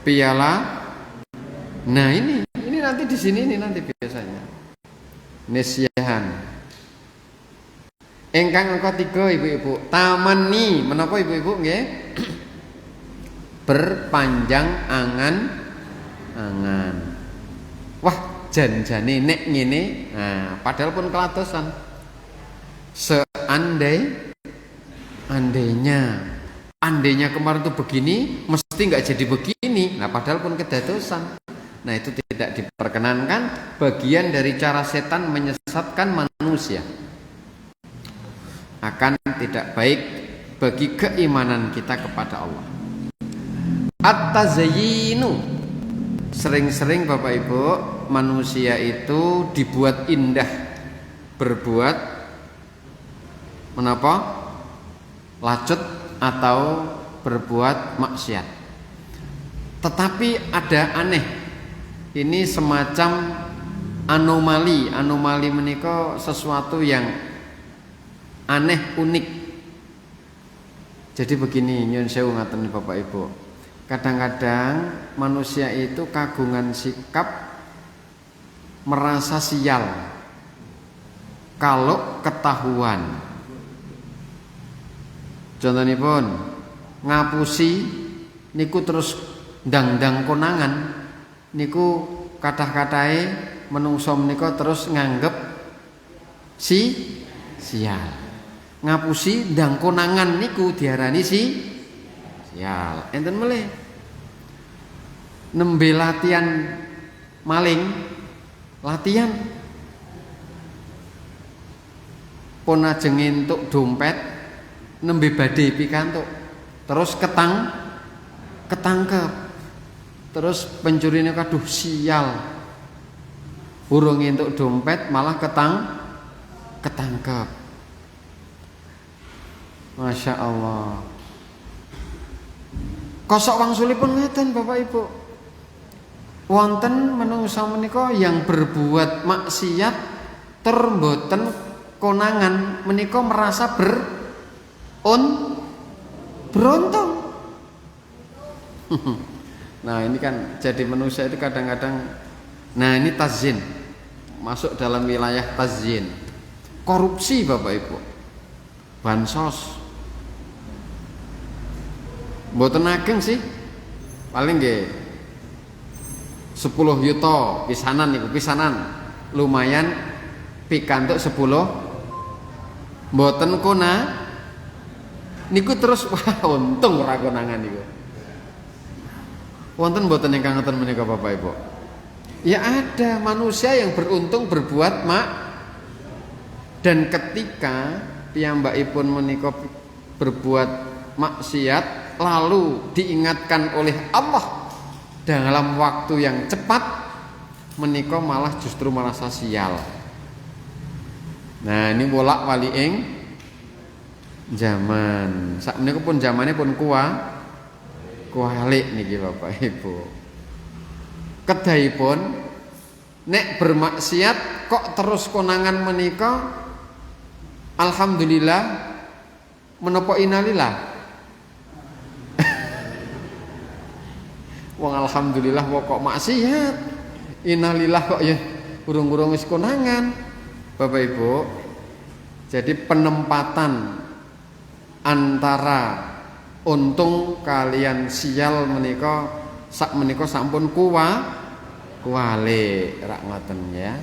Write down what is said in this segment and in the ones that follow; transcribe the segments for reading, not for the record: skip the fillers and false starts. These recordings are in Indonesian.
piala. Nah ini nanti di sini ini nanti biasanya nisyahan. Ingkang angka 3 ibu-ibu, tamani menapa ibu-ibu nggih? Berpanjang angan. Wah, janjane nek ngene. Nah, padahal pun kelatosan. Andainya kemarin tuh begini, mesti nggak jadi begini. Nah, padahal pun kedatosan. Nah, itu tidak diperkenankan, bagian dari cara setan menyesatkan manusia. Akan tidak baik bagi keimanan kita kepada Allah. At-tazayyinu, sering-sering Bapak Ibu, manusia itu dibuat indah, berbuat menapa? Lacut atau berbuat maksiat. Tetapi ada aneh. Ini semacam anomali menika sesuatu yang aneh, unik. Jadi begini, nyun sewu ngaten Bapak Ibu. Kadang-kadang manusia itu kagungan sikap merasa sial kalau ketahuan. Contohipun ngapusi niku terus ndang-ndang konangan. Niku kathah-kathahe menungso menika terus nganggep sial. Ngapusi ndang konangan niku diarani sial. Enten melih. Nembe latihan maling, latihan pun ajeng entuk dompet, nembe badhe pikantuk. Terus ketangkep. Terus pencurine kaduh sial. Urung entuk dompet malah ketangkep. Masya Allah. Kosok wangsulipun ngeten Bapak Ibu. Wonten menungsa menika yang berbuat maksiat tur mboten konangan menika merasa beruntung. Nah ini kan jadi manusia itu kadang-kadang. Nah ini tazyin, masuk dalam wilayah tazyin. Korupsi Bapak Ibu, bansos, mboten ageng sih, paling nggih 10 yuto pisanan niku, pisanan lumayan pikantuk 10, mboten kona niku terus wah untung ora konangan niku. Wonten mboten ingkang ngeten menika Bapak Ibu? Ya ada manusia yang beruntung berbuat dan ketika piyambakipun menika berbuat maksiat lalu diingatkan oleh Allah dalam waktu yang cepat menika malah justru merasa sial. Nah ini bolak-balik zaman. Sak menika pun zamane pun kualik niki Bapak Ibu. Kedahipun nek bermaksiat kok terus konangan menika alhamdulillah menapa inalillah. Wong alhamdulillah kok maksiat. Inalillah kok ya urung-urung wis konangan. Bapak Ibu. Jadi penempatan antara untung kalian sial menika sak menika sampun kuwale rak ngoten ya.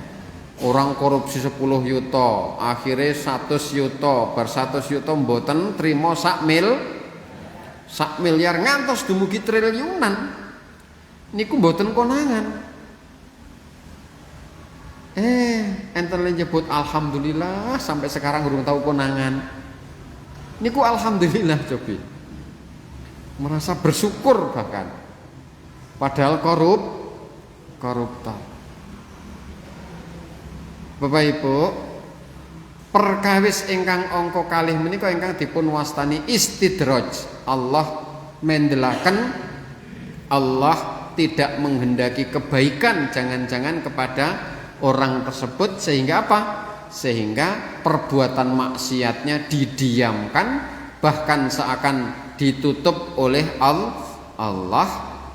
Orang korupsi 10 yuto, akhirnya 100 yuto, bar 100 yuto mboten trimo sak miliar ngantos dumugi triliunan. Niku mboten konangan. Enten nyebut alhamdulillah sampai sekarang belum tahu konangan. Niku alhamdulillah cobi. Merasa bersyukur bahkan padahal koruptor. Bapak Ibu, perkawis ingkang angka kalih menika ingkang dipun wastani istidraj. Allah mendelaken, Allah tidak menghendaki kebaikan jangan-jangan kepada orang tersebut sehingga apa? Sehingga perbuatan maksiatnya didiamkan bahkan seakan ditutup oleh Allah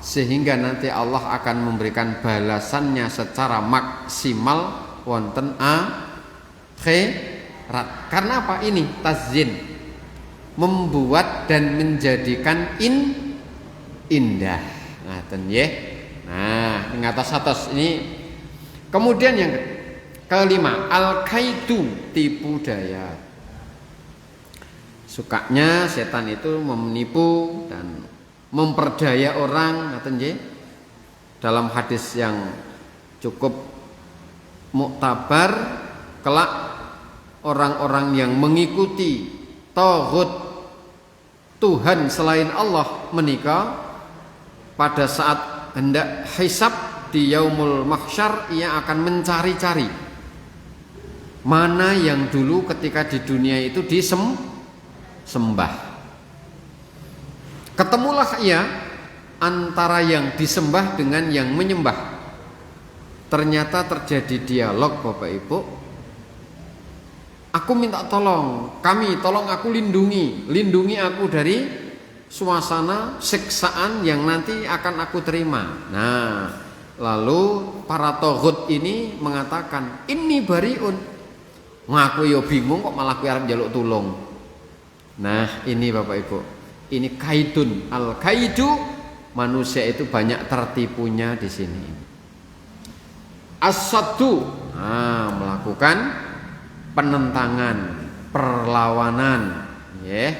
sehingga nanti Allah akan memberikan balasannya secara maksimal wonten akhirat. Karena apa? Ini tazyin, membuat dan menjadikan indah. Nah, nah, ini atas ini. Kemudian yang kelima, al-kaidu, tipu daya. Sukanya setan itu menipu dan memperdaya orang, ngaten nggih. Dalam hadis yang cukup muktabar, kelak orang-orang yang mengikuti taghut Tuhan selain Allah menika, pada saat hendak hisab di yaumul mahsyar, ia akan mencari-cari mana yang dulu ketika di dunia itu disembah. Ketemulah ia antara yang disembah dengan yang menyembah. Ternyata terjadi dialog, Bapak Ibu. Aku minta tolong, tolong aku lindungi aku dari suasana siksaan yang nanti akan aku terima. Nah, lalu para toghut ini mengatakan, ini bariun. Ngaku yo bingung kok malah kuwi arep njaluk tulung. Nah, ini Bapak Ibu, ini kaidun. Al-kaidu, manusia itu banyak tertipunya di sini. As-saddu, melakukan penentangan, perlawanan, ya.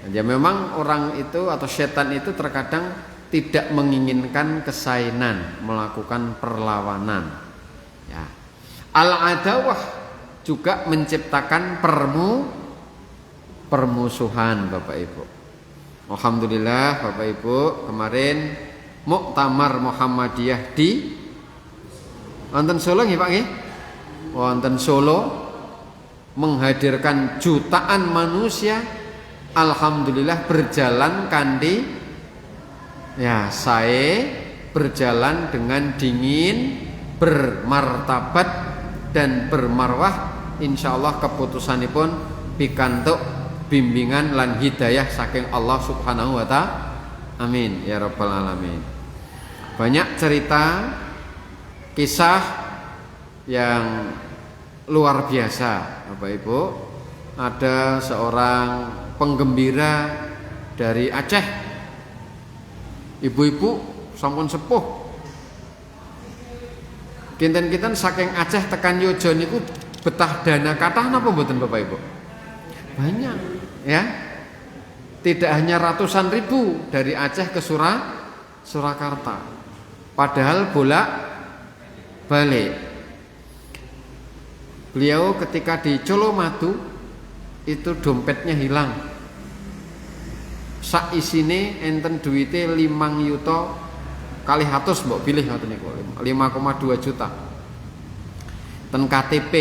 Ya memang orang itu atau setan itu terkadang tidak menginginkan kesainan, melakukan perlawanan. Ya. Al-adawah juga menciptakan permusuhan, Bapak Ibu. Alhamdulillah Bapak Ibu, kemarin Muktamar Muhammadiyah di wonten Solo nggih Pak nggih? Wonten Solo menghadirkan jutaan manusia. Alhamdulillah berjalan kanthi ya saya berjalan dengan dingin, bermartabat dan bermarwah. Insyaallah keputusanipun pikantuk bimbingan lan hidayah saking Allah Subhanahu wa ta'ala. Amin ya rabbal alamin. Banyak cerita, kisah yang luar biasa, Bapak Ibu. Ada seorang penggembira dari Aceh, ibu-ibu sampun sepuh, kinten-kinten saking Aceh tekan Yojo niku betah dana kathah napa mboten Bapak Ibu? Banyak, ya. Tidak hanya ratusan ribu dari Aceh ke Surakarta. Padahal bolak-balik. Beliau ketika di Colomadu itu dompetnya hilang. Sak isine enten duwite 5 yuta kali 100 mbok pilih ngoten niku 5,2 juta. Ten KTP,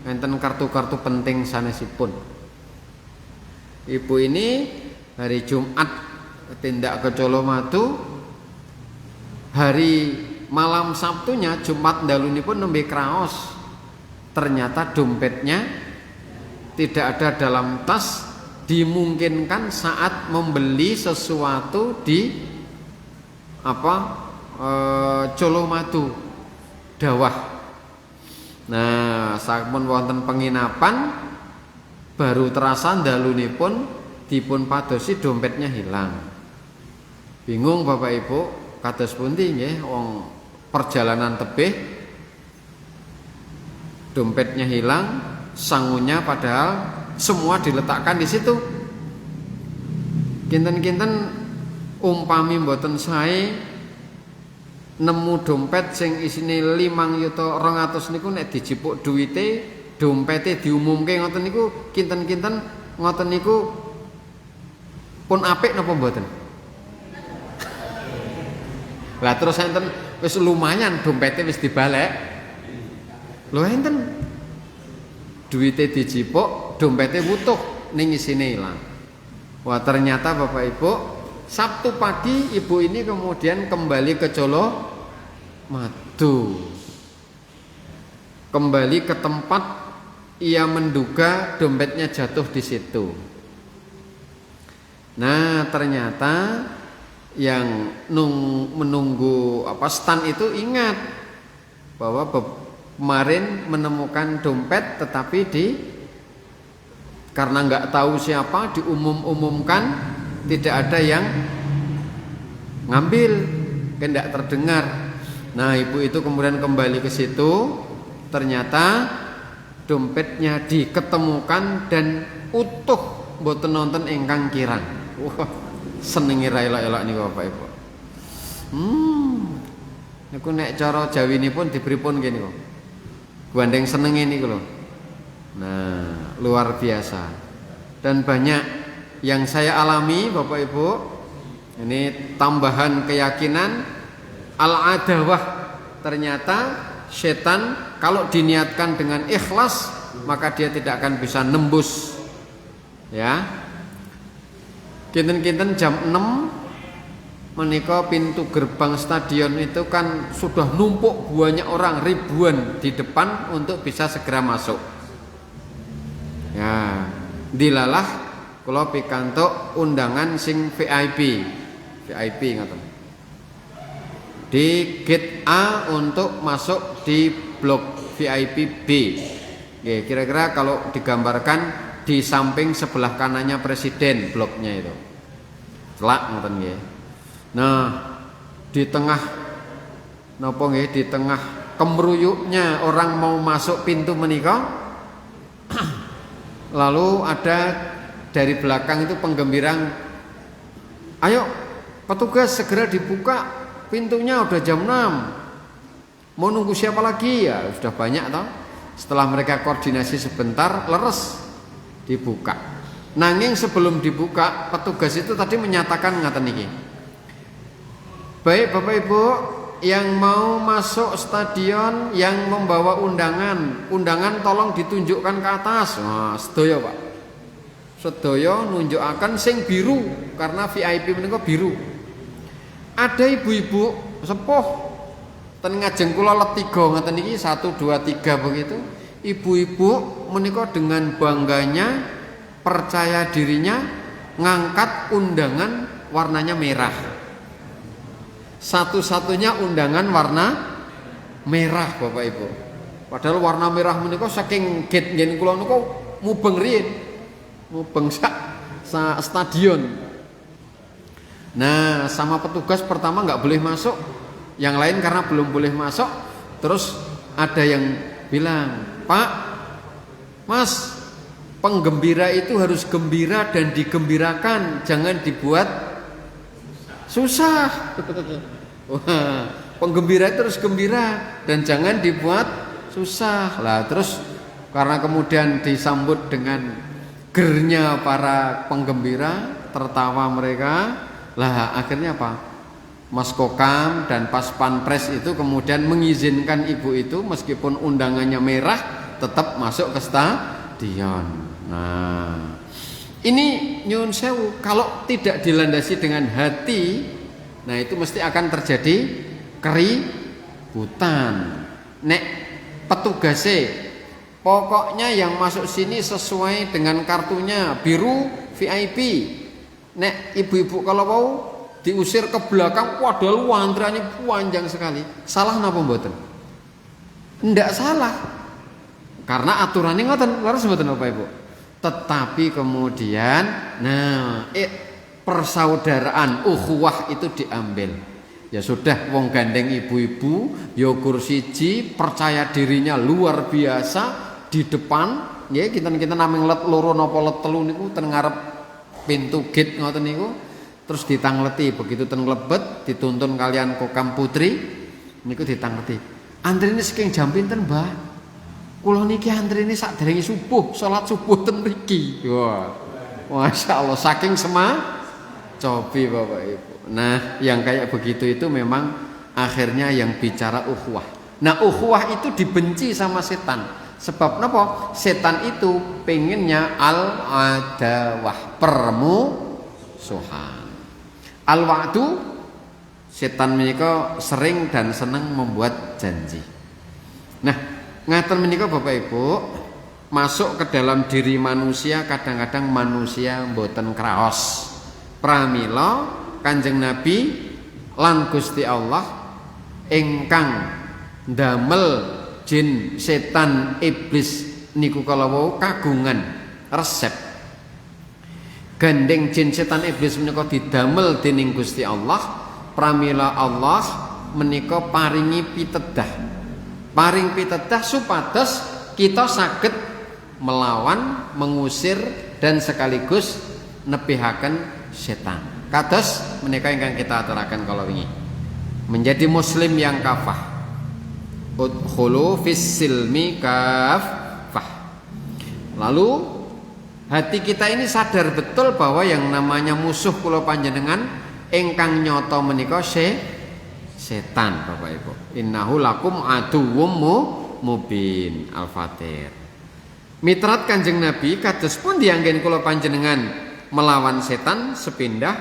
enten kartu-kartu penting sanesipun. Ibu ini hari Jumat tindak ke Colomadu, hari malam Sabtunya Jumat ndalunipun nembe kraos. Ternyata dompetnya tidak ada dalam tas, dimungkinkan saat membeli sesuatu di Colomadu dawah. Nah, sampun wonten penginapan baru terasa ndalunipun dipun padosi dompetnya hilang. Bingung Bapak Ibu, kados pundi nggih wong perjalanan tebih dompetnya hilang, sangunya padahal semua diletakkan di situ. Kinten-kinten umpami mboten sae nemu dompet sing isine 5.200.000 niku nek dijipuk duwite, dompete diumumke ngoten niku kinten-kinten ngoten niku pun apik napa mboten? Lah terus enten wis lumayan dompete wis dibalik. Lho enten duwite dijipuk, dompete wutuh ning isine ilang. Wah, ternyata Bapak Ibu, Sabtu pagi ibu ini kemudian kembali ke Colomadu. Kembali ke tempat ia menduga dompetnya jatuh di situ. Nah, ternyata menunggu stan itu ingat bahwa kemarin menemukan dompet tetapi karena nggak tahu siapa diumumkan tidak ada yang ngambil, tidak terdengar. Nah, ibu itu kemudian kembali ke situ, ternyata dompetnya diketemukan dan utuh, mboten nonton ingkang kirang. Wah, senengi ra elok-elok niku Bapak Ibu. Niku nek cara Jawinipun dipripun nggih niku. Gandeng senenge niku lho. Nah, luar biasa. Dan banyak yang saya alami Bapak Ibu. Ini tambahan keyakinan al-adawah. Ternyata setan kalau diniatkan dengan ikhlas maka dia tidak akan bisa nembus. Ya. Kinten-kinten jam 6 menika pintu gerbang stadion itu kan sudah numpuk banyak orang, ribuan di depan untuk bisa segera masuk. Ya, dilalah kula pikantuk undangan sing VIP ngoten. Di gate A untuk masuk di blok VIP B. Oke, kira-kira kalau digambarkan di samping sebelah kanannya presiden bloknya itu. Celak ngoten nggih. Nah, di tengah napa nggih, di tengah kemruyuknya orang mau masuk pintu menika lalu ada dari belakang itu penggembirang, ayo petugas segera dibuka pintunya, udah jam 6, mau nunggu siapa lagi? Ya sudah banyak toh. Setelah mereka koordinasi sebentar, leres dibuka. Nanging sebelum dibuka, petugas itu tadi menyatakan ngaten niki, baik Bapak Ibu yang mau masuk stadion yang membawa undangan tolong ditunjukkan ke atas. Nah, sedaya Pak, sedaya nunjukaken sing biru karena VIP menika biru. Ada ibu-ibu sepuh ten ngajeng kula let 3 ngaten niki 1 2 3 begitu. Ibu-ibu menika dengan bangganya, percaya dirinya ngangkat undangan warnanya merah. Satu-satunya undangan warna merah Bapak Ibu. Padahal warna merah menika saking gate ngen kula niku mubeng riyin. Mubeng sak stadion. Nah, sama petugas pertama nggak boleh masuk, yang lain karena belum boleh masuk. Terus ada yang bilang, Pak, Mas, penggembira itu harus gembira dan digembirakan, jangan dibuat susah. Wah, penggembira itu harus gembira dan jangan dibuat susah. Lah terus karena kemudian disambut dengan gernya para penggembira, tertawa mereka. Lah akhirnya apa? Mas Kokam dan Pas Pampres itu kemudian mengizinkan ibu itu meskipun undangannya merah tetap masuk ke stadion. Nah, ini nyun sewu, kalau tidak dilandasi dengan hati, nah itu mesti akan terjadi keributan. Nek petugase pokoknya yang masuk sini sesuai dengan kartunya biru VIP. Nek ibu-ibu kalau mau diusir ke belakang, padahal antriannya panjang sekali. Salah napa mboten? Ndak salah. Karena aturannya ngoten, leres mboten Bapak Ibu. Tetapi kemudian persaudaraan ukhuwah itu diambil. Ya sudah, wong gandeng ibu-ibu ya kursi percaya dirinya luar biasa di depan, nggih kinten-kinten namung let loro napa let telu niku ten ngarep pintu gate ngoten niku, terus ditangleti begitu ten mlebet dituntun kalian Kokam Putri niku ditangleti. Antrine saking jam pinten, Mbah? Kula niki antrine sakderenge subuh, salat subuh ten mriki. Wah. Masyaallah saking cobi Bapak Ibu. Nah, yang kayak begitu itu memang akhirnya yang bicara ukhuwah. Nah, ukhuwah itu dibenci sama setan. Sebab napa? Setan itu pengennya al-adawah, permusuhan. Al-wa'du, setan menika sering dan senang membuat janji. Nah, ngaten menika Bapak Ibu, masuk ke dalam diri manusia kadang-kadang manusia mboten kraos. Pramila Kanjeng Nabi lan Gusti Allah ingkang ndamel jin setan iblis niku kalawau kagungan resep gandeng jin setan iblis menika didamel dening Gusti Allah pramila Allah menika paring pitedah supados kita saged melawan, mengusir dan sekaligus nebihaken setan. Kados menika ingkang kita aturaken kala wingi. Menjadi muslim yang kafah. Udkhulu fis silmi kafah. Lalu hati kita ini sadar betul bahwa yang namanya musuh kula panjenengan ingkang nyoto menika setan Bapak Ibu. Innahu lakum aduwwum mubin. Al-Fatir. Mitrat Kanjeng Nabi kados pun dianggen kula panjenengan melawan setan sepindah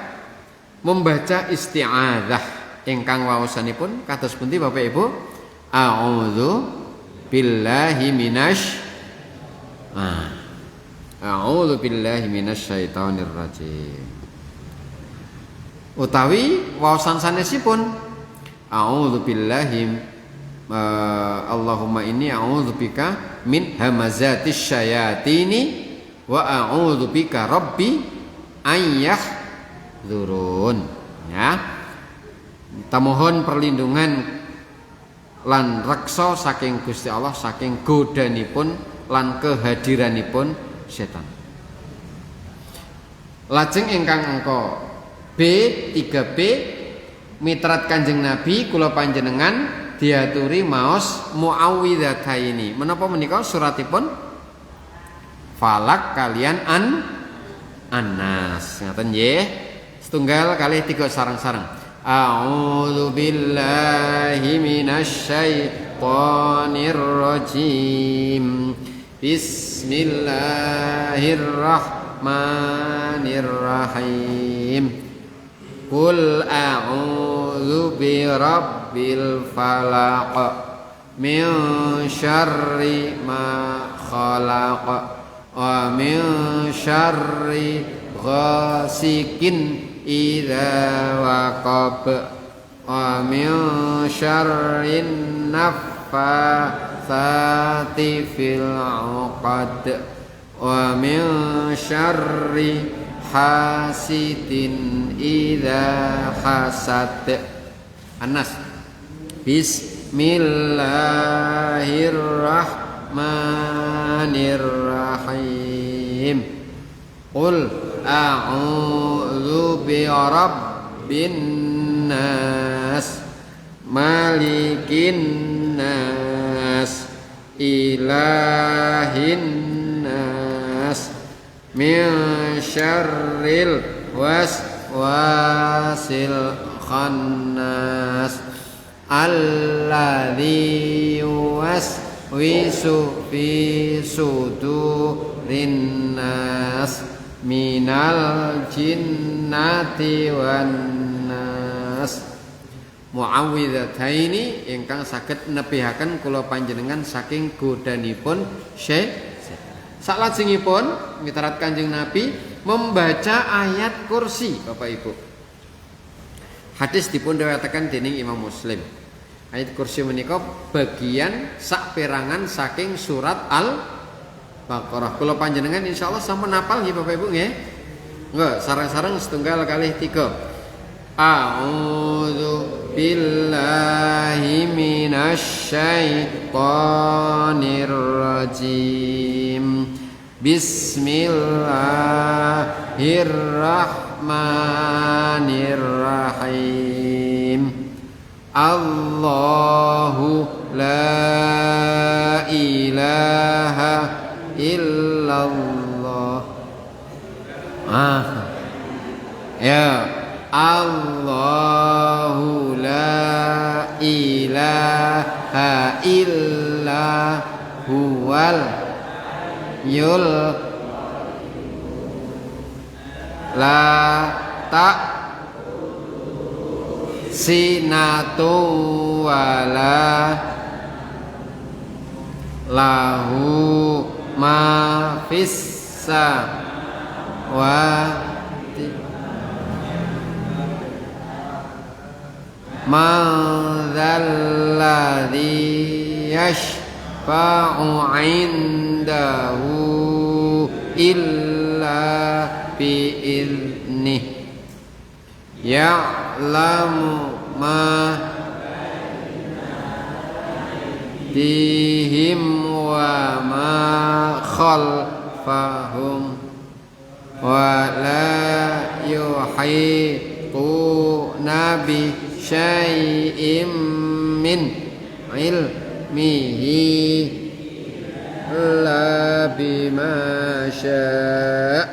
membaca isti'adzah ingkang waosanipun kados pundi Bapak Ibu? A'udzu billahi A'udzu billahi minasyaitonir rajim. Utawi waosan sanesipun a'udzu billahi Allahumma inni a'udzubika min hamazatis syayatini wa a'udzubika rabbi ayyahdzurun. Ya. Kita mohon perlindungan lan reksa saking Gusti Allah saking godanipun lan kehadiranipun setan. Lajeng ingkang angka B 3B mitrat Kanjeng Nabi kula panjenengan diaturi maos muawwidzataini. Menapa menika suratipun Falak kalian An-Nas. Ngaten nggih. Setunggal kalih tiga sareng-sareng. A'udzu billahi minasyaitonir rajim. Bismillahirrahmanirrahim. Qul a'udzu birabbil falaq min syarri ma khalaq wa min syarri ghasikin idza waqab wa min syarrin naffatsati fil 'uqad wa min syarri hasidin idza hasad. An-Nas. Bismillahirrahmanirrahim. Qul a'udzu birabbin nas malikin nas ilahin nas min syarril waswasil khannas alladzi yuwaswisu fi sudurin nas minal jinnati wan nas. Muawwidzataini ingkang saged nebihaken kula panjenengan saking godanipun syaitan. Salajengipun mitrat Kanjeng Nabi membaca ayat kursi Bapak Ibu. Hadis dipun riwayataken dening Imam Muslim. Ayat kursi menika bagian saperangan saking surat Al-Baqarah. Kula panjenengan insyaallah sampun hafal nggih Bapak Ibu nggih? Nggih, sareng-sareng setunggal kalih tiga. A'udzu billahi minasyaitonir rajim. Bismillahirrahmanirrahim. Allahu la ilaha illallah. Ya, Allahu la ilaha illa huwal yul la ta sinatu wala lahu ma fis wa Man dzalladzi yashfa'u 'indahu illa bi'idnih ya'lamu ma dihim wa ma khalfahum wa la yuhituna bi syai'im min ilmihi illa bima syaa'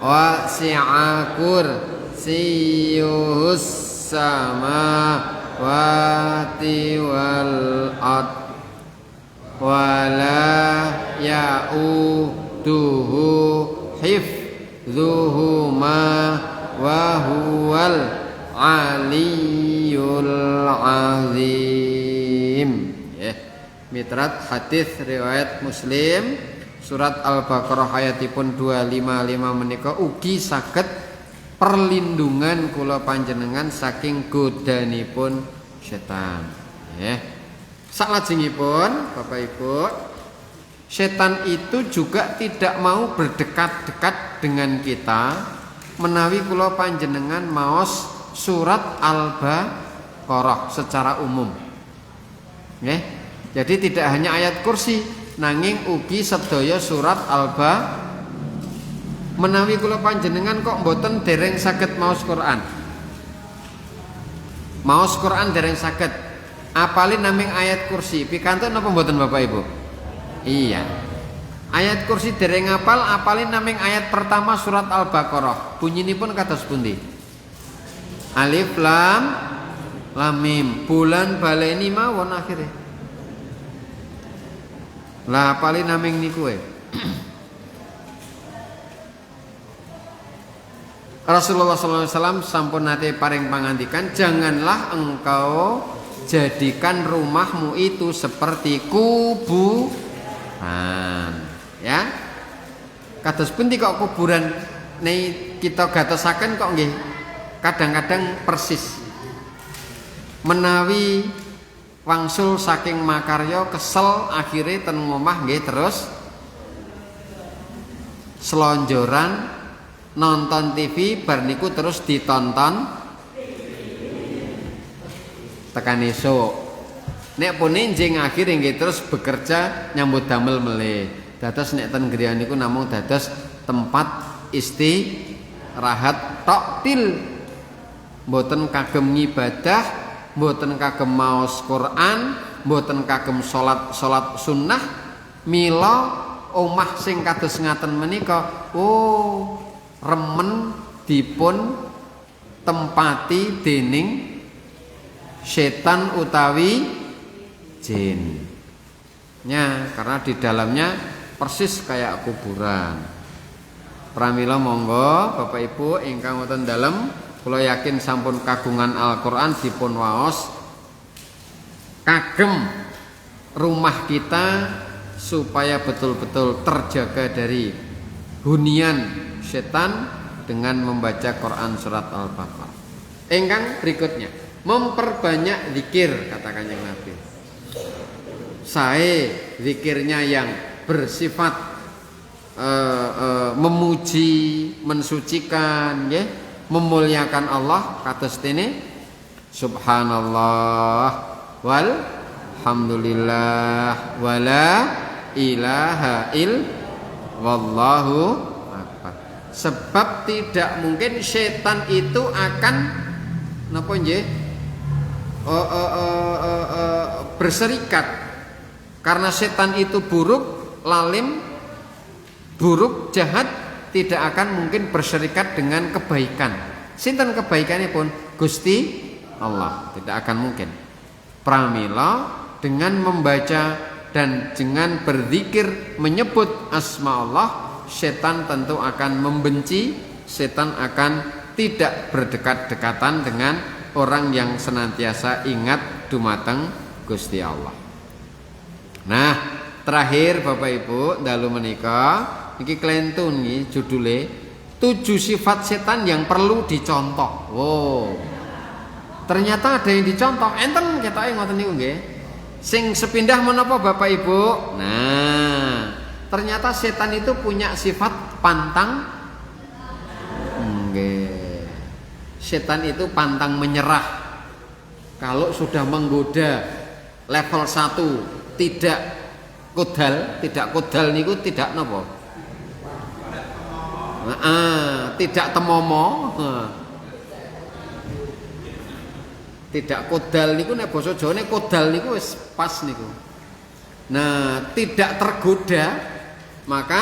wasi'a kursiyyuhus samawati wal ard wala ya'uduhu hifdzuhuma wa huwal aliyul azim. Mitrat hadis riwayat Muslim surat Al-Baqarah ayatipun 255 menika ugi saged perlindungan kula panjenengan saking godanipun setan. Salajengipun Bapak Ibu, setan itu juga tidak mau berdekat-dekat dengan kita menawi kula panjenengan maos surat Al-Baqarah secara umum. Jadi tidak hanya ayat kursi, nanging ugi sedaya surat Al-Baqarah. Menawi kula panjenengan kok mboten dereng saged maos Quran. Maos Quran dereng saged. Apalin naming ayat kursi, pikantuk napa mboten Bapak Ibu? Iya. Ayat kursi dereng apal, apalin naming ayat pertama surat Al-Baqarah. Bunyinipun kados pundi? Alif lam mim. Bulan baleni mawon akhire. Lah apalin naming niku Rasulullah SAW sampun nate paring pangandikan, janganlah engkau jadikan rumahmu itu seperti kuburan. Ya, kados pundi kok kuburan nih kita gatosaken kok nggih kadang-kadang persis menawi wangsul saking makarya kesel akhirnya ten ngomah nggih terus selonjoran nonton TV bar niku terus ditonton tekan esuk. Nek pune njing akhir nggih terus bekerja nyambut damel melih. Dados nek ten griya niku namung dados tempat istirahat toktil. Mboten kagem ngibadah, mboten kagem maos Quran, mboten kagem salat sunnah. Mila omah sing kados ngaten menika remen dipun tempati dening setan utawi jin. Ya, karena di dalamnya persis kayak kuburan. Pramila monggo Bapak Ibu ingkang wonten dalem, kula yakin sampun kagungan Al-Qur'an dipun waos kagem rumah kita supaya betul-betul terjaga dari hunian setan dengan membaca Quran surat Al-Baqarah. Ingkang berikutnya, memperbanyak zikir kata Kanjeng Nabi. Sae zikirnya yang bersifat memuji, mensucikan, ya, memuliakan Allah kados dene subhanallah walhamdulillah wala ilaha illallahu akbar. Sebab tidak mungkin setan itu akan napa nggih berserikat, karena setan itu buruk, lalim, buruk, jahat, tidak akan mungkin berserikat dengan kebaikan. Sinten kebaikannya pun Gusti Allah, tidak akan mungkin. Pramila dengan membaca dan dengan berzikir menyebut asma Allah, setan tentu akan membenci, setan akan tidak berdekat-dekatan dengan orang yang senantiasa ingat dumateng Gusti Allah. Nah, terakhir Bapak Ibu dalu menika iki klentun nggih judule 7 sifat setan yang perlu dicontoh. Wow. Ternyata ada yang dicontoh, enten ketoke ngoten niku nggih. Sing sepindah menapa Bapak Ibu? Nah, ternyata setan itu punya sifat pantang nggih. Setan itu pantang menyerah. Kalau sudah menggoda level 1 tidak kodal niku tidak napa? Tidak temomo. Tidak kodal niku nek basa Jawane kodal niku wis pas niku. Nah, tidak tergoda, maka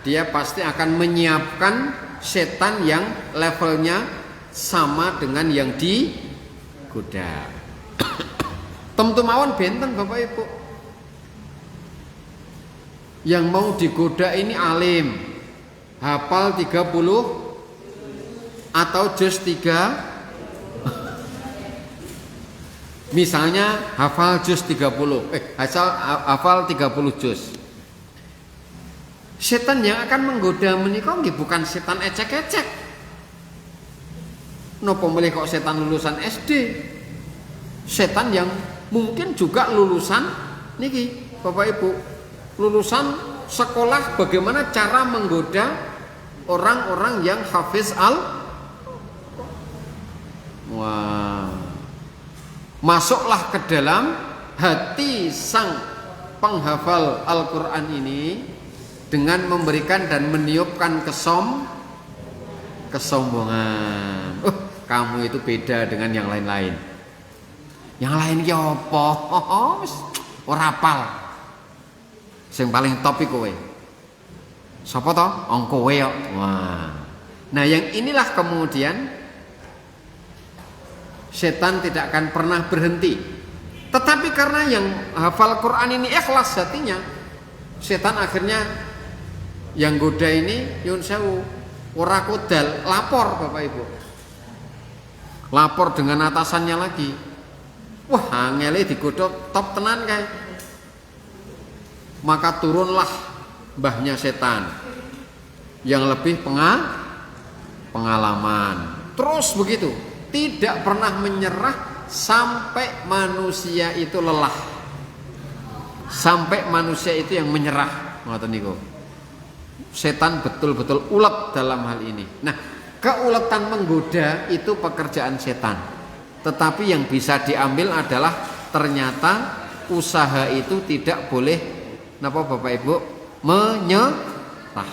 dia pasti akan menyiapkan setan yang levelnya sama dengan yang digoda. Tentu mawon benten Bapak Ibu. Yang mau digoda ini alim, hafal 30 atau juz 3. Misalnya hafal juz 30, hafal 30 juz. Setan yang akan menggoda menika nggih bukan setan ecek-ecek. Napa milih kok setan lulusan SD? Setan yang mungkin juga lulusan niki Bapak Ibu, lulusan sekolah bagaimana cara menggoda orang-orang yang hafiz Wah. Masuklah ke dalam hati sang penghafal Al-Quran ini dengan memberikan dan meniupkan kesombongan. Kamu itu beda dengan yang lain-lain. Yang lain ki apa? Ora apal. Sing paling top iku kowe. Sapa to? Kowe kok. Wah. Nah, yang inilah kemudian setan tidak akan pernah berhenti. Tetapi karena yang hafal Quran ini ikhlas hatinya, setan akhirnya yang goda ini yun sewu ora kodal, lapor Bapak Ibu. Lapor dengan atasannya lagi. Wah, angele digoda top tenan kae. Maka turunlah mbahnya setan yang lebih pengalaman. Terus begitu, tidak pernah menyerah sampai manusia itu lelah, sampai manusia itu yang menyerah. Ngoten niku. Setan betul-betul ulet dalam hal ini. Nah, keuletan menggoda itu pekerjaan setan. Tetapi yang bisa diambil adalah ternyata usaha itu tidak boleh napa Bapak Ibu menyerah.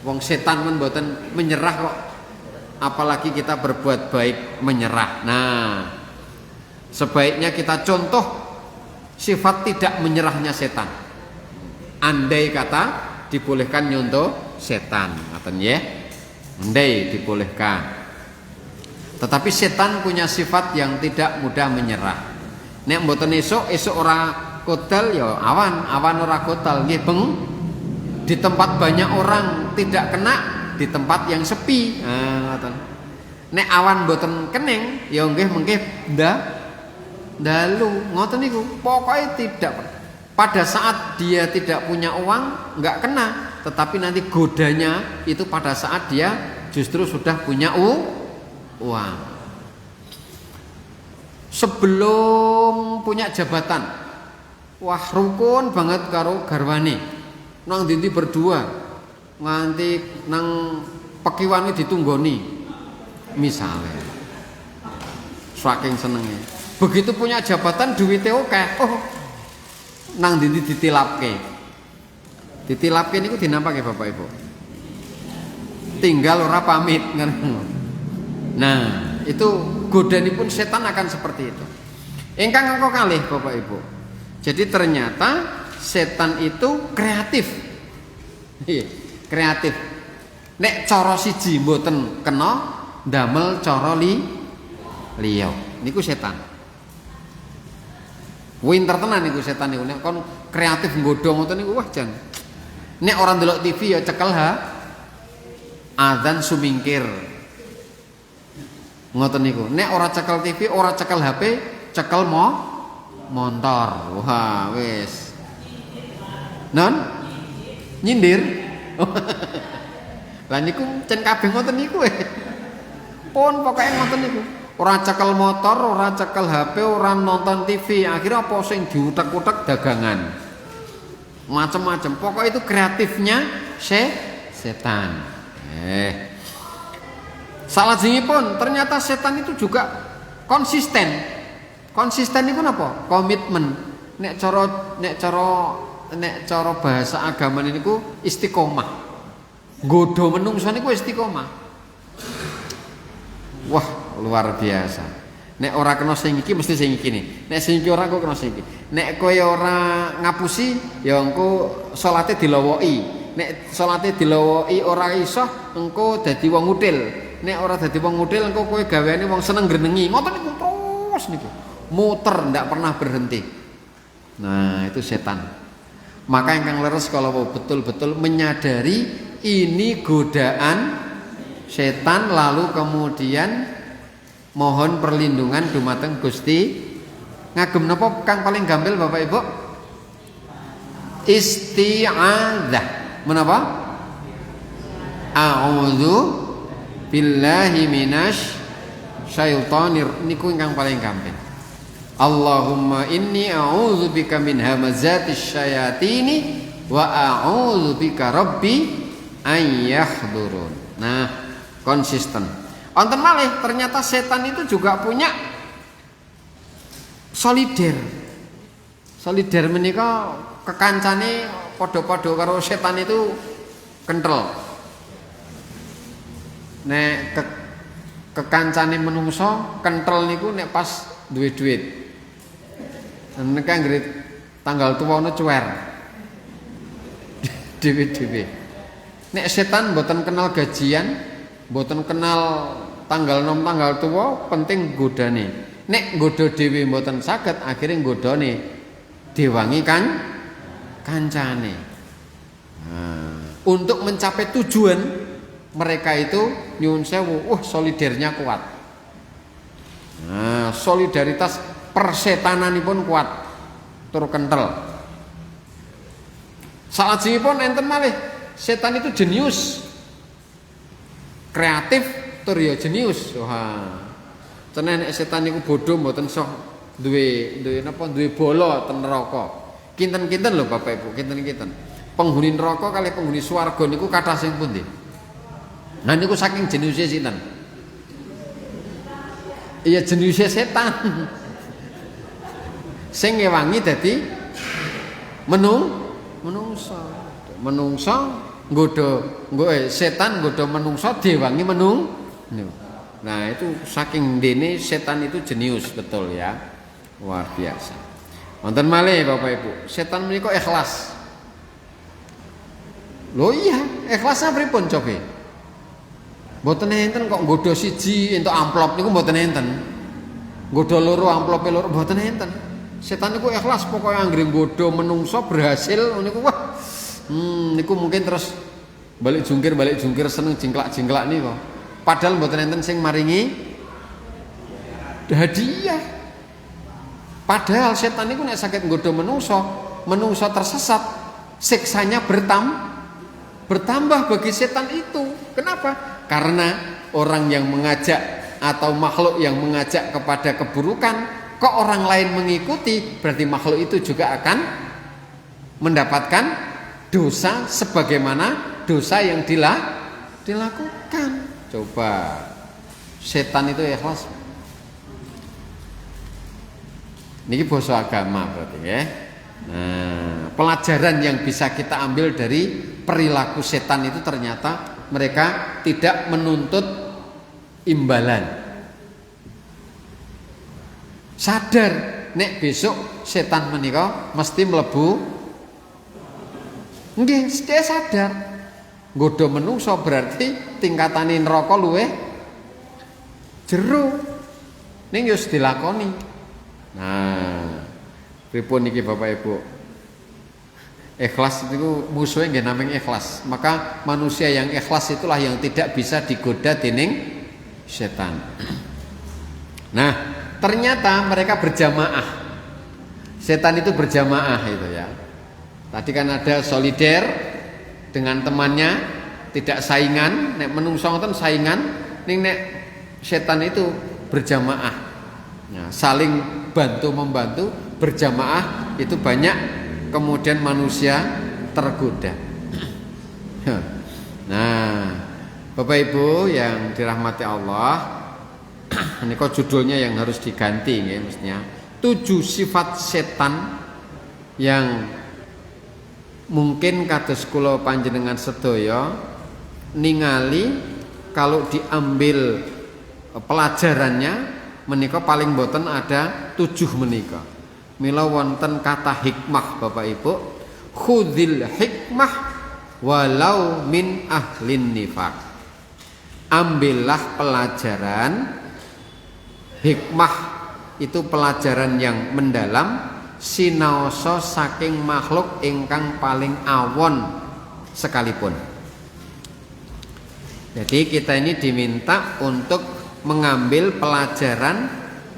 Wong setan men mboten menyerah kok. Apalagi kita berbuat baik menyerah. Nah, sebaiknya kita contoh sifat tidak menyerahnya setan. Andai kata dibolehkan nyontoh setan, ngaten nggih. Andai dibolehkan. Tetapi setan punya sifat yang tidak mudah menyerah. Nek mboten esuk ora kodal ya awan ora kodal nggih beng. Di tempat banyak orang tidak kena, di tempat yang sepi. Ngoten. Nek awan mboten kening ya nggih mengke dalu ngoten niku. Pokoke tidak, pada saat dia tidak punya uang enggak kena, tetapi nanti godanya itu pada saat dia justru sudah punya uang. Sebelum punya jabatan, wah rukun banget karo garwane. Nang dindi berdua nganti nang pekiwane ditunggoni misalnya, saking senengnya. Begitu punya jabatan duwite akeh, nang dindi ditilapke niku dinampake Bapak Ibu, tinggal ora pamit. Nah, itu godanipun setan akan seperti itu. Ingkang angka kalih Bapak Ibu, jadi ternyata setan itu kreatif. Kreatif. Nek cara siji mboten kena, ndamel cara liya. Niku setan. Winter tenan niku setan niku. Nek kon kreatif nggodho ngoten niku wah jan. Nek ora ndelok TV ya cekel adzan sumingkir. Ngoten niku. Nek ora cekel TV, ora cekel HP, cekel montor. Wah, wis. Non nyindir. Lah niku cen kabeh ngoten niku. Pun pokoke ngoten niku. Ora cekel motor, ora cekel HP, ora nonton TV. Akhirnya apa sing diutek-utek dagangan. Macam-macam. Pokoknya itu kreatifnya setan. Salajengipun ternyata setan itu juga konsisten. Konsisten itu apa? Komitmen. Nek cara bahasa agama niku istiqomah. Nggodho menungso niku istiqomah. Wah, luar biasa. Nek ora kena sing iki mesti sing iki nih. Nek sing iki ora kok kena sing iki. Nek kowe ora ngapusi ya engko salate dilowoki. Nek salate dilowoki ora iso engko dadi wong udil. Nek ora dadi wong udil engko kowe gaweane wong seneng grenengi. Ngoten niku terus niku. Muter ndak pernah berhenti. Nah, itu setan. Maka ingkang leres kalau betul-betul menyadari ini godaan setan lalu kemudian mohon perlindungan dumateng Gusti. Ngagem napa kang paling gampil Bapak Ibu? Isti'adzah. Menapa? A'udzu billahi minasy syaithanir niku ingkang paling gampil. Allahumma inni a'udzubika min hamazatis syayatini wa a'udzubika rabbi an yahdurun. Nah, konsisten. Wonten malih ternyata setan itu juga punya solider. Solider menika kekancane padha-padha karo setan itu kenthel. Nek kekancane menungso kenthel niku nek pas duwe duit. Nek anggere tanggal tuwane cuwer. Dhewe-dhewe. Nek setan mboten kenal gajian, mboten kenal tanggal nom tanggal tuwa, penting godane. Nek nggodha dhewe mboten saged, akhire nggodhone diwangi kancane. Nah, untuk mencapai tujuan mereka itu nyuwun sewu, solidernya kuat. Nah, solidaritas persetananipun kuat, tur kenthel. Salajengipun enten malih, setan itu jenius. Kreatif tur ya jenius. Wah. Tenan nek setan niku bodho mboten iso duwe bola ten neraka. Kinten-kinten lho Bapak Ibu, kinten-kinten. Penghuni neraka kalih penghuni swarga niku kathah sing pundi? Nah niku saking jeniuse sinten? Iya jeniuse setan. Sing ngewangi dadi menungso nggodha setan nggodha menungso diwangi Nah itu saking dene setan itu jenius betul ya, luar biasa. Wonten malih Bapak Ibu, setan menika ikhlas. Lho iya, ikhlasnya pripun coba? Mboten enten kok nggodha siji entuk amplop niku mboten enten. Nggodha loro amplope loro mboten enten. Setan niku ikhlas pokoke anggere nggodha menungso berhasil niku wah. Niku mungkin terus balik jungkir seneng jingklak-jingklak niku. Padahal mboten enten sing maringi hadiah. Padahal setan niku nek saged nggodha menungso tersesat, siksanya bertambah bagi setan itu. Kenapa? Karena orang yang mengajak atau makhluk yang mengajak kepada keburukan, kok orang lain mengikuti, berarti makhluk itu juga akan mendapatkan dosa sebagaimana dosa yang dilakukan. Coba setan itu ikhlas. Niki basa agama berarti ya. Nah, pelajaran yang bisa kita ambil dari perilaku setan itu ternyata mereka tidak menuntut imbalan. Sadar nek besok setan menika mesti mlebu. Nggih, dia sadar. Nggodha menungso berarti tingkatane neraka luwih jero. Ning yo dilakoni. Nah, pripun niki Bapak Ibu? Ikhlas itu musuhnya nggih namung ikhlas. Maka manusia yang ikhlas itulah yang tidak bisa digoda dening setan. Nah, ternyata mereka berjamaah. Setan itu berjamaah itu ya. Tadi kan ada solider dengan temannya, tidak saingan. Nek menungso ngoten saingan, ning nek setan itu berjamaah. Nah, saling bantu membantu berjamaah itu banyak kemudian manusia tergoda. Nah, Bapak Ibu yang dirahmati Allah, ini kok judulnya yang harus diganti ya mestinya. 7 sifat setan yang mungkin kados kula panjenengan sedaya ningali kalau diambil pelajarannya menika paling boten ada 7 menika. Mila wonten kata hikmah Bapak Ibu, khudhil hikmah walau min ahlin nifaq. Ambillah pelajaran. Hikmah itu pelajaran yang mendalam, sinaosa saking makhluk ingkang paling awon sekalipun. Jadi kita ini diminta untuk mengambil pelajaran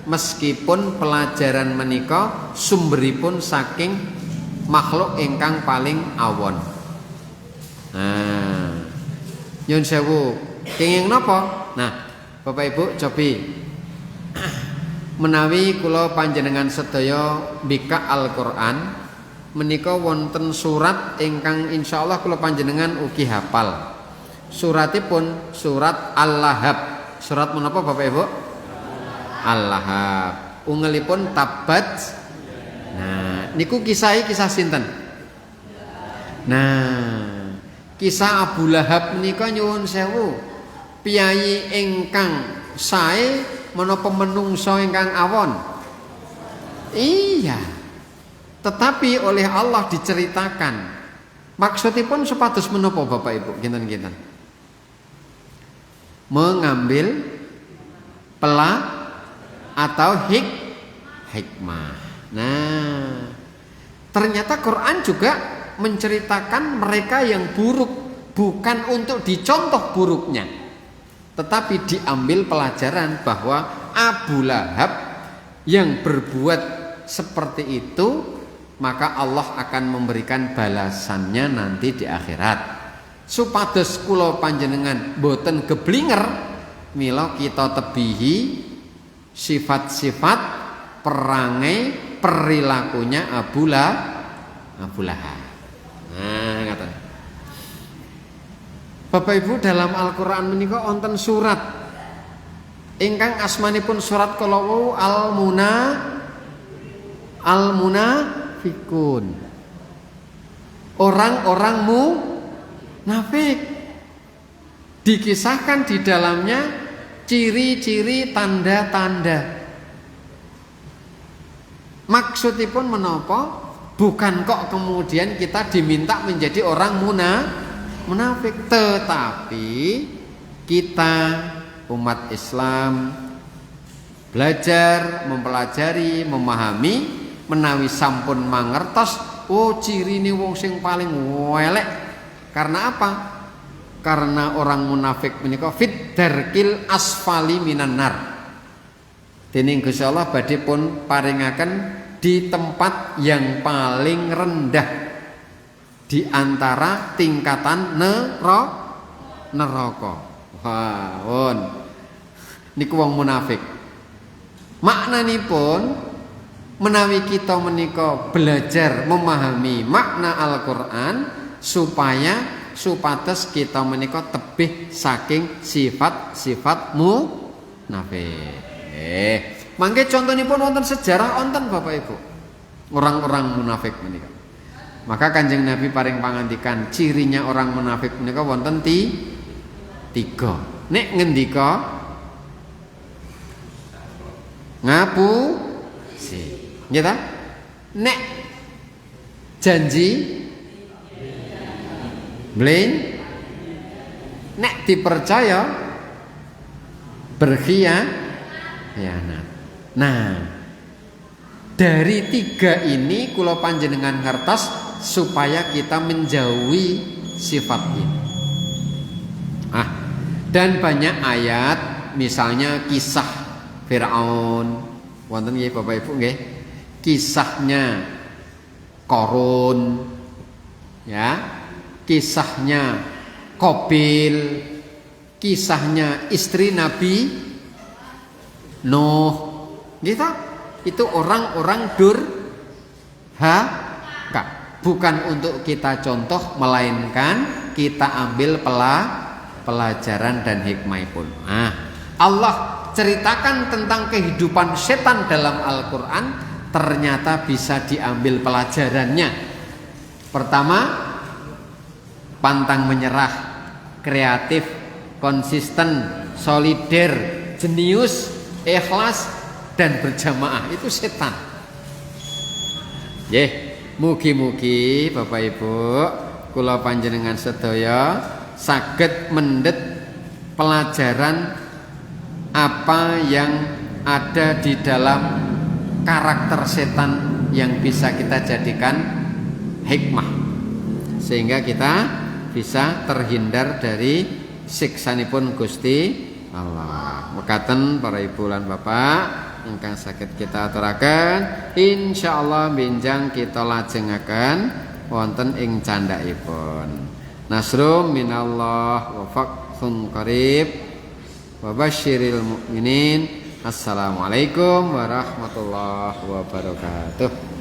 meskipun pelajaran menika sumberipun saking makhluk ingkang paling awon. Nah, nyun sewu, kenging napa? Nah, Bapak Ibu cobi menawi kula panjenengan sedaya mbikak Al-Qur'an menika wonten surat ingkang insyaallah kula panjenengan ugi hafal. Suratipun surat Al-Lahab. Surat menapa Bapak Ibu? Al-Lahab. Ungelipun tabat. Nah, niku kisah sinten? Nah, kisah Abu Lahab menika nyuwun sewu. Piyayi ingkang sae menapa menungso ingkang awon. Iya. Tetapi oleh Allah diceritakan. Maksudipun supados menapa Bapak Ibu? Kinten-kinten. Mengambil atau hikmah. Nah, ternyata Quran juga menceritakan mereka yang buruk bukan untuk dicontoh buruknya, tetapi diambil pelajaran bahwa Abu Lahab yang berbuat seperti itu maka Allah akan memberikan balasannya nanti di akhirat. Supados kula panjenengan boten geblinger mila kita tebihi sifat-sifat perangai perilakunya Abu Lahab. Nah, ngaten. Bapak Ibu, dalam Al-Qur'an menika wonten surat ingkang asmanipun surat kalawau Al-Munafikun. Orang-orang munafik. Dikisahkan di dalamnya ciri-ciri tanda-tanda. Maksudipun menapa? Bukan kok kemudian kita diminta menjadi orang munafik, tetapi kita umat Islam belajar, mempelajari, memahami, menawi sampun mangertos, oh cirine wong sing paling welek. Karena apa? Karena orang munafik menika fit darkil asfali minan nar. Dening Gusti Allah badhe pun paringaken di tempat yang paling rendah di antara tingkatan neraka. Wah, niku wong munafik. Maknanipun menawi kita menika belajar memahami makna Al-Qur'an supaya supados kita menika tebih saking sifat-sifat munafik. Mangke contonipun wonten sejarah wonten Bapak Ibu. Orang-orang munafik menika. Maka Kanjeng Nabi paring pangandikan cirinya orang munafik menika wonten tiga. Nek ngendika ngapusi. Nggih ta? Nek janji bleng, nek dipercaya berkhianat. Nah, dari tiga ini kula panjenengan ngertos supaya kita menjauhi sifat ini. Dan banyak ayat, misalnya kisah Firaun, wonten nggih Bapak Ibu nggih? Kisahnya Qarun, ya, kisahnya Qabil, kisahnya istri Nabi Nuh, gitu. Itu orang-orang durhaka. Bukan untuk kita contoh, melainkan kita ambil pelajaran dan hikmah pun. Nah, Allah ceritakan tentang kehidupan setan dalam Al-Quran, ternyata bisa diambil pelajarannya. Pertama, pantang menyerah, kreatif, konsisten, solider, jenius, ikhlas, dan berjamaah. Itu setan. Mugi-mugi Bapak Ibu kula panjenengan sedaya saged mendhet pelajaran apa yang ada di dalam karakter setan yang bisa kita jadikan hikmah, sehingga kita bisa terhindar dari siksanipun Gusti Allah. Mekaten para ibu lan bapak ingkang saged kita aturaken, insyaallah benjang kita lajengaken wonten ing candhaipun. Nasrum minallah wa fathun qarib wa basyiril mukminin. Assalamualaikum warahmatullahi wabarakatuh.